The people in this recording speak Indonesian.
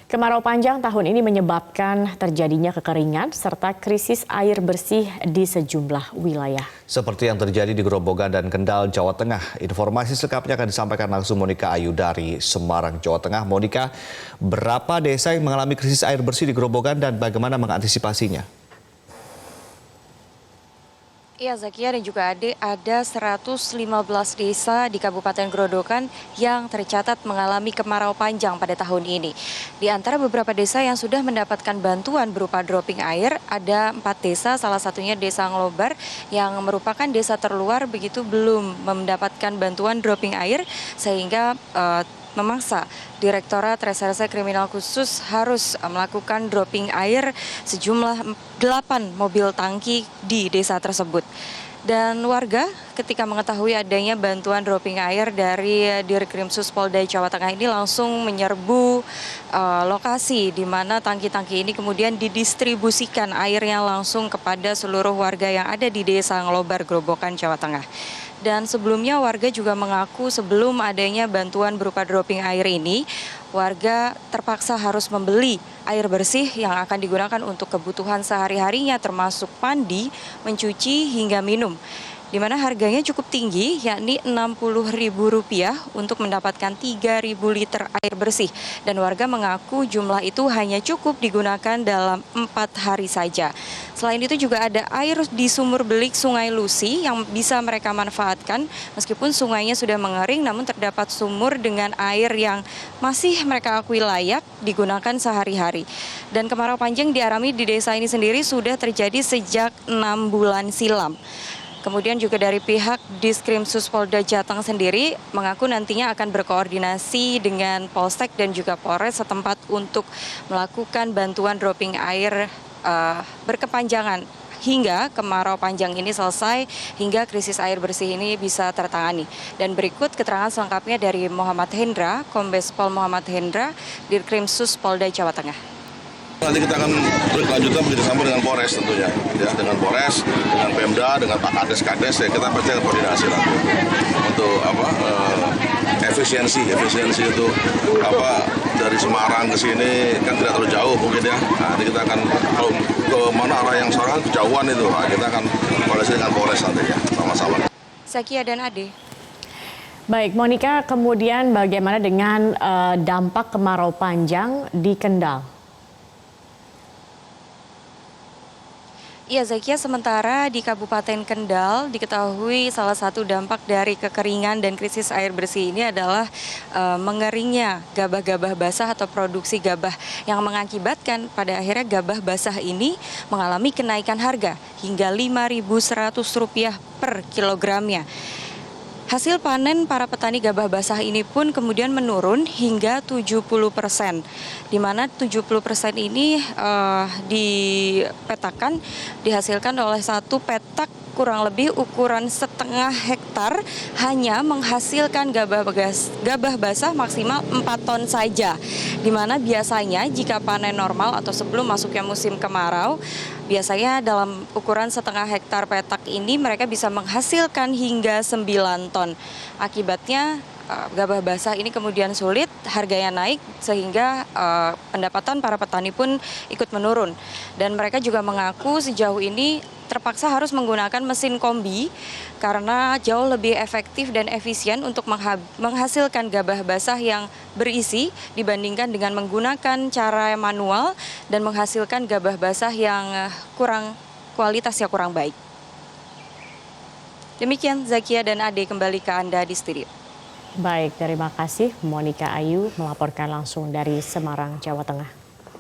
Kemarau panjang tahun ini menyebabkan terjadinya kekeringan serta krisis air bersih di sejumlah wilayah. Seperti yang terjadi di Grobogan dan Kendal, Jawa Tengah. Informasi selengkapnya akan disampaikan langsung Monika Ayu dari Semarang, Jawa Tengah. Monika, berapa desa yang mengalami krisis air bersih di Grobogan dan bagaimana mengantisipasinya? Iya Zakia dan juga Ade, ada 115 desa di Kabupaten Grobogan yang tercatat mengalami kemarau panjang pada tahun ini. Di antara beberapa desa yang sudah mendapatkan bantuan berupa dropping air, ada 4 desa, salah satunya Desa Nglobar yang merupakan desa terluar begitu belum mendapatkan bantuan dropping air sehingga memaksa Direktorat Reserse Kriminal Khusus harus melakukan dropping air sejumlah 8 mobil tangki di desa tersebut. Dan warga ketika mengetahui adanya bantuan dropping air dari Dirkrimsus Polda Jawa Tengah ini langsung menyerbu lokasi di mana tangki-tangki ini kemudian didistribusikan airnya langsung kepada seluruh warga yang ada di Desa Nglobar, Grobogan, Jawa Tengah. Dan sebelumnya warga juga mengaku sebelum adanya bantuan berupa dropping air ini, warga terpaksa harus membeli air bersih yang akan digunakan untuk kebutuhan sehari-harinya termasuk mandi, mencuci hingga minum. Di mana harganya cukup tinggi, yakni Rp60.000 untuk mendapatkan 3.000 liter air bersih. Dan warga mengaku jumlah itu hanya cukup digunakan dalam 4 hari saja. Selain itu juga ada air di sumur belik Sungai Lusi yang bisa mereka manfaatkan. Meskipun sungainya sudah mengering, namun terdapat sumur dengan air yang masih mereka akui layak digunakan sehari-hari. Dan kemarau panjang dialami di desa ini sendiri sudah terjadi sejak 6 bulan silam. Kemudian juga dari pihak Diskrimsus Polda Jateng sendiri mengaku nantinya akan berkoordinasi dengan Polsek dan juga Polres setempat untuk melakukan bantuan dropping air berkepanjangan hingga kemarau panjang ini selesai, hingga krisis air bersih ini bisa tertangani. Dan berikut keterangan selengkapnya dari Muhammad Hendra, Kombes Pol Muhammad Hendra, Dirkrimsus Polda Jawa Tengah. Nanti kita akan berkelanjutan bekerjasama dengan Polres tentunya, ya, dengan Polres, dengan Pemda, dengan Pak Kades, ya, kita pasti akan koordinasi nanti untuk efisiensi itu dari Semarang ke sini kan tidak terlalu jauh mungkin ya. Nah, nanti kita akan kalau ke mana arah yang sekarang kejauhan itu, nah, kita akan koordinasi dengan Polres nanti ya, sama-sama. Zakia dan Ade. Baik, Monika, kemudian bagaimana dengan dampak kemarau panjang di Kendal? Iya Zakia, sementara di Kabupaten Kendal diketahui salah satu dampak dari kekeringan dan krisis air bersih ini adalah mengeringnya gabah-gabah basah atau produksi gabah yang mengakibatkan pada akhirnya gabah basah ini mengalami kenaikan harga hingga Rp5.100 per kilogramnya. Hasil panen para petani gabah basah ini pun kemudian menurun hingga 70%, di mana 70% ini dipetakan dihasilkan oleh satu petak kurang lebih ukuran setengah hektar hanya menghasilkan gabah basah maksimal 4 ton saja. Di mana biasanya jika panen normal atau sebelum masuknya musim kemarau, biasanya dalam ukuran setengah hektar petak ini mereka bisa menghasilkan hingga 9 ton. Akibatnya gabah basah ini kemudian sulit, harganya naik sehingga pendapatan para petani pun ikut menurun. Dan mereka juga mengaku sejauh ini terpaksa harus menggunakan mesin kombi karena jauh lebih efektif dan efisien untuk menghasilkan gabah basah yang berisi dibandingkan dengan menggunakan cara manual dan menghasilkan gabah basah yang kualitasnya kurang baik. Demikian Zakia dan Ade, kembali ke Anda di studio. Baik, terima kasih Monika Ayu melaporkan langsung dari Semarang, Jawa Tengah.